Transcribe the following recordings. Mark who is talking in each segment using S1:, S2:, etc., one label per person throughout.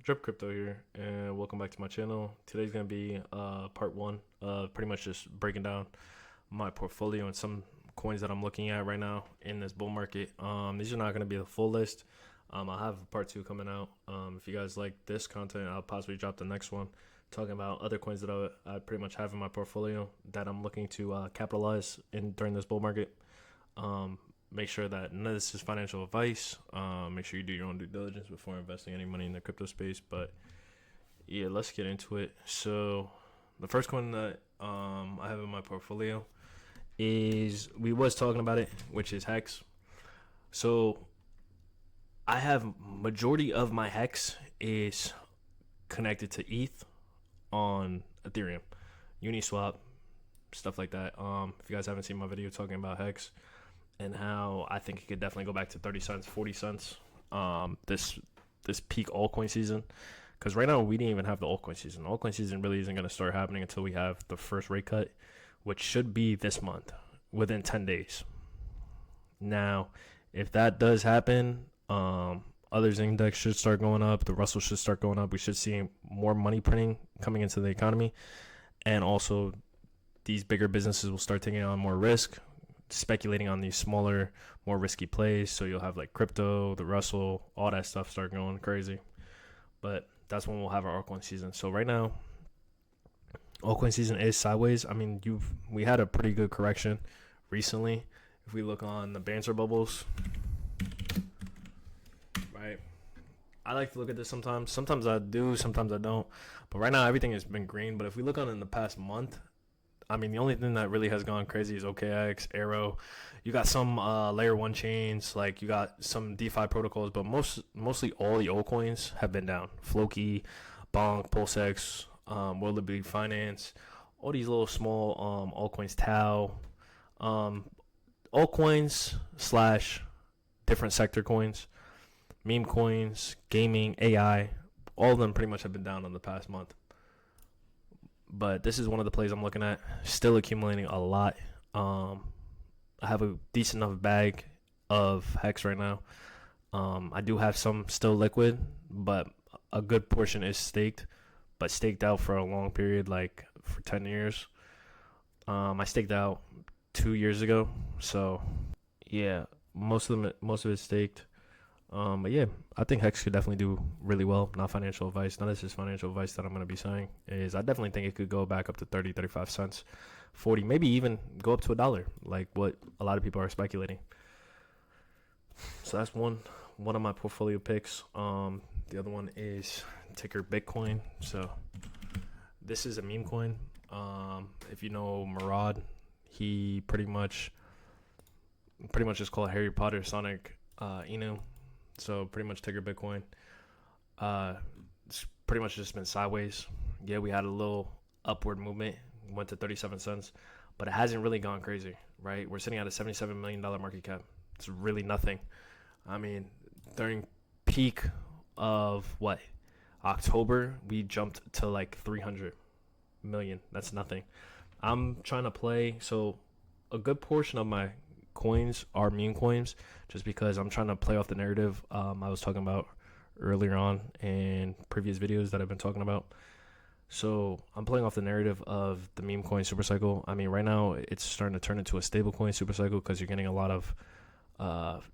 S1: Drip Crypto here, and welcome back to my channel. Today's gonna be part one, pretty much just breaking down my portfolio and some coins that I'm looking at right now in this bull market. These are not gonna be the full list. I'll have part two coming out. If you guys like this content, I'll possibly drop the next one talking about other coins that I pretty much have in my portfolio that I'm looking to capitalize in during this bull market. Make sure that none of this is financial advice. Make sure you do your own due diligence before investing any money in the crypto space. But yeah, let's get into it. So the first one that I have in my portfolio is, we was talking about it, which is Hex. So I have majority of my Hex is connected to ETH on Ethereum, Uniswap, stuff like that. If you guys haven't seen my video talking about Hex and how I think it could definitely go back to 30 cents, 40 cents this peak altcoin season. Because right now we didn't even have the altcoin season. The altcoin season really isn't going to start happening until we have the first rate cut, which should be this month, within 10 days. Now, if that does happen, others index should start going up. The Russell should start going up. We should see more money printing coming into the economy. And also, these bigger businesses will start taking on more risk, speculating on these smaller, more risky plays. So you'll have like crypto, the Russell, all that stuff start going crazy. But that's when we'll have our altcoin season. So right now, altcoin season is sideways. I mean, we had a pretty good correction recently. If we look on the Banter bubbles, right? I like to look at this sometimes. Sometimes I do, sometimes I don't. But right now, everything has been green. But if we look on in the past month, I mean, the only thing that really has gone crazy is OKX, Arrow. You got some layer one chains, like you got some DeFi protocols, but mostly all the altcoins have been down. Floki, Bonk, PulseX, World of Big Finance, all these little small altcoins, Tau, altcoins slash different sector coins, meme coins, gaming, AI, all of them pretty much have been down in the past month. But this is one of the plays I'm looking at. Still accumulating a lot. I have a decent enough bag of Hex right now. I do have some still liquid, but a good portion is staked, but staked out for a long period, like for 10 years. I staked out 2 years ago, so yeah, most of it's staked. But yeah, I think Hex could definitely do really well. Not financial advice. None of this is financial advice that I'm going to be saying. I definitely think it could go back up to 30, 35 cents, 40, maybe even go up to $1, like what a lot of people are speculating. So that's one of my portfolio picks. The other one is ticker Bitcoin. So this is a meme coin. If you know Murad, he pretty much is called Harry Potter Sonic Inu. So pretty much ticker Bitcoin. It's pretty much just been sideways. Yeah, we had a little upward movement, went to 37 cents, but it hasn't really gone crazy, right? We're sitting at a $77 million market cap. It's really nothing. I mean, during peak of October, we jumped to like 300 million. That's nothing. I'm trying to play, so a good portion of my coins are meme coins, just because I'm trying to play off the narrative I was talking about earlier on in previous videos that I've been talking about. So I'm playing off the narrative of the meme coin super cycle. I mean, right now it's starting to turn into a stable coin super cycle, because you're getting a lot of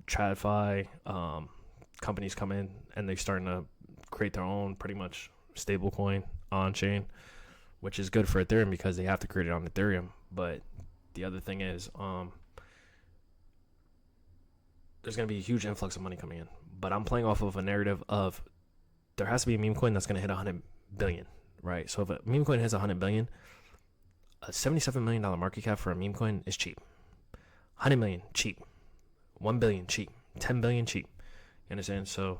S1: TradFi companies come in and they're starting to create their own pretty much stable coin on chain, which is good for Ethereum because they have to create it on Ethereum. But the other thing is there's going to be a huge influx of money coming in. But I'm playing off of a narrative of there has to be a meme coin that's going to hit 100 billion, right? So if a meme coin hits 100 billion, a $77 million market cap for a meme coin is cheap. 100 million, cheap. 1 billion, cheap. 10 billion, cheap. You understand? So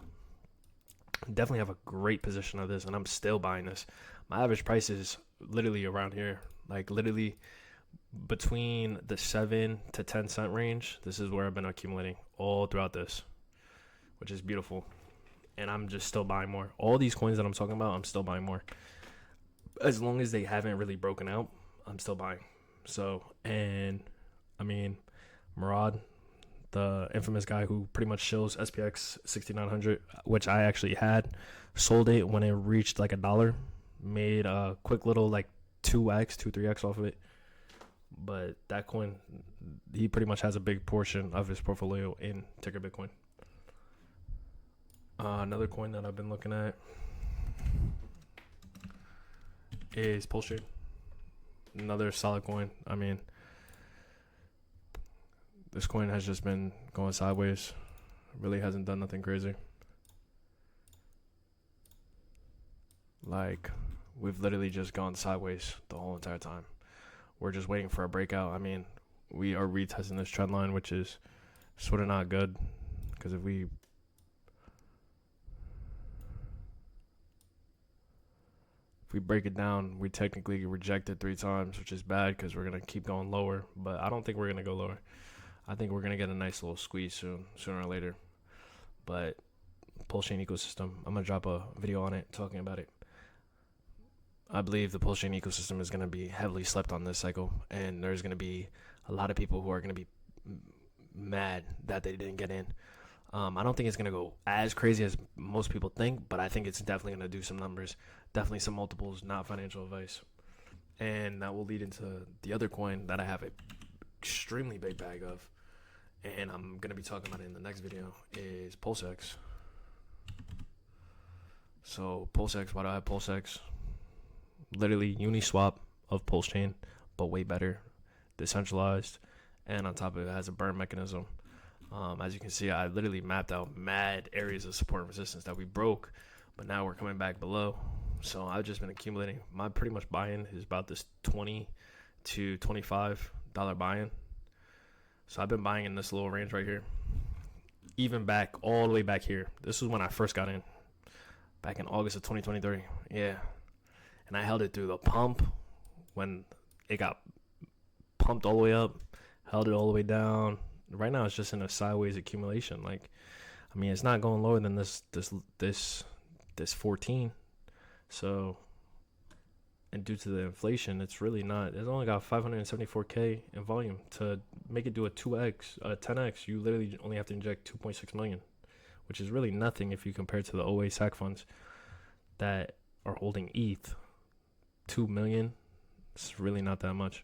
S1: definitely have a great position of this, and I'm still buying this. My average price is literally around here, like literally between the 7 to 10 cent range. This is where I've been accumulating all throughout this, which is beautiful. And I'm just still buying more. All these coins that I'm talking about, I'm still buying more. As long as they haven't really broken out, I'm still buying. So, and I mean, Murad, the infamous guy who pretty much shows SPX 6900, which I actually had, sold it when it reached like $1, made a quick little like 3x off of it. But that coin, he pretty much has a big portion of his portfolio in ticker Bitcoin. Another coin that I've been looking at is Pulse Chain. Another solid coin. I mean, this coin has just been going sideways. Really hasn't done nothing crazy. Like, we've literally just gone sideways the whole entire time. We're just waiting for a breakout. I mean, we are retesting this trend line, which is sort of not good. Because if we break it down, we technically rejected 3 times, which is bad because we're going to keep going lower. But I don't think we're going to go lower. I think we're going to get a nice little squeeze sooner or later. But Pulse Chain ecosystem, I'm going to drop a video on it, talking about it. I believe the Pulse Chain ecosystem is going to be heavily slept on this cycle, and there's going to be a lot of people who are going to be mad that they didn't get in. I don't think it's going to go as crazy as most people think, but I think it's definitely going to do some numbers, definitely some multiples, not financial advice. And that will lead into the other coin that I have an extremely big bag of, and I'm going to be talking about it in the next video, is PulseX. So PulseX, why do I have PulseX? Literally Uniswap of Pulse Chain, but way better, decentralized, and on top of it has a burn mechanism. As you can see, I literally mapped out mad areas of support and resistance that we broke, but now we're coming back below. So I've just been accumulating. My pretty much buy-in is about this $20 to $25 buy-in. So I've been buying in this little range right here, even back all the way back here. This was when I first got in, back in August of 2023. Yeah. And I held it through the pump when it got pumped all the way up, held it all the way down. Right now it's just in a sideways accumulation. Like, I mean, it's not going lower than this 14. So, and due to the inflation, it's really not. It's only got 574K in volume. To make it do a 2x, 10x, you literally only have to inject 2.6 million, which is really nothing if you compare to the OA SAC funds that are holding ETH. 2 million, it's really not that much.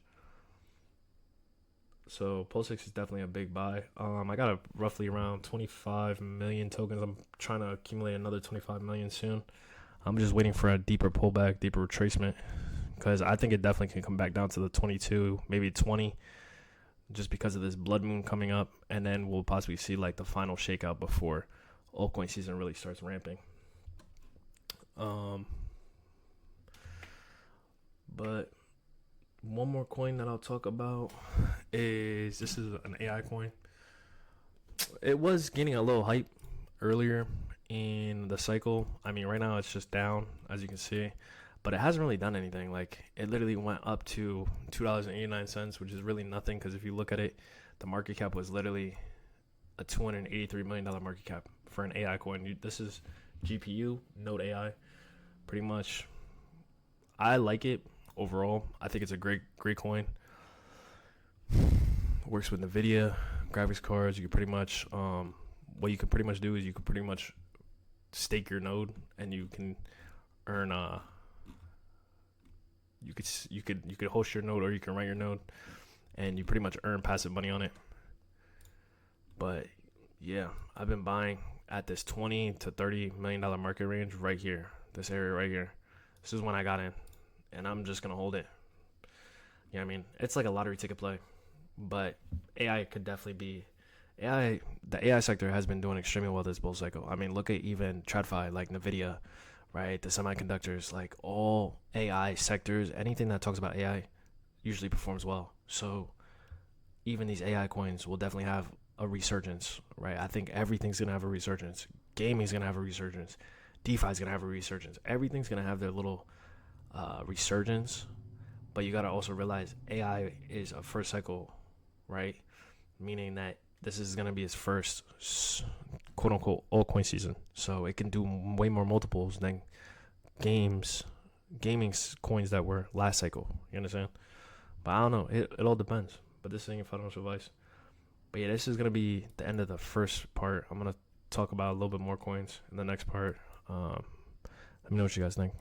S1: So PulseX is definitely a big buy. I got roughly around 25 million tokens. I'm trying to accumulate another 25 million soon. I'm just waiting for a deeper pullback, deeper retracement, because I think it definitely can come back down to the 22, maybe 20, just because of this blood moon coming up, and then we'll possibly see like the final shakeout before altcoin season really starts ramping. But one more coin that I'll talk about is, this is an AI coin. It was getting a little hype earlier in the cycle. I mean, right now it's just down, as you can see, but it hasn't really done anything. Like, it literally went up to $2.89, which is really nothing, because if you look at it, the market cap was literally a $283 million market cap for an AI coin. This is GPU Node AI, pretty much. I like it. Overall, I think it's a great coin. Works with NVIDIA graphics cards. You can pretty much, what you can pretty much do is you can pretty much stake your node, and you can earn. You could host your node, or you can rent your node, and you pretty much earn passive money on it. But yeah, I've been buying at this $20 to $30 million market range right here, this area right here. This is when I got in. And I'm just going to hold it. You know what I mean? It's like a lottery ticket play. But AI could definitely be... The AI sector has been doing extremely well this bull cycle. I mean, look at even TradFi, like NVIDIA, right? The semiconductors, like all AI sectors, anything that talks about AI usually performs well. So even these AI coins will definitely have a resurgence, right? I think everything's going to have a resurgence. Gaming's going to have a resurgence. DeFi's going to have a resurgence. Everything's going to have their little... resurgence, but you got to also realize AI is a first cycle, right? Meaning that this is going to be its first quote unquote altcoin season, so it can do way more multiples than gaming coins that were last cycle. You understand? But I don't know, it all depends. But this ain't financial advice. But yeah, this is gonna be the end of the first part. I'm gonna talk about a little bit more coins in the next part. Let me know what you guys think.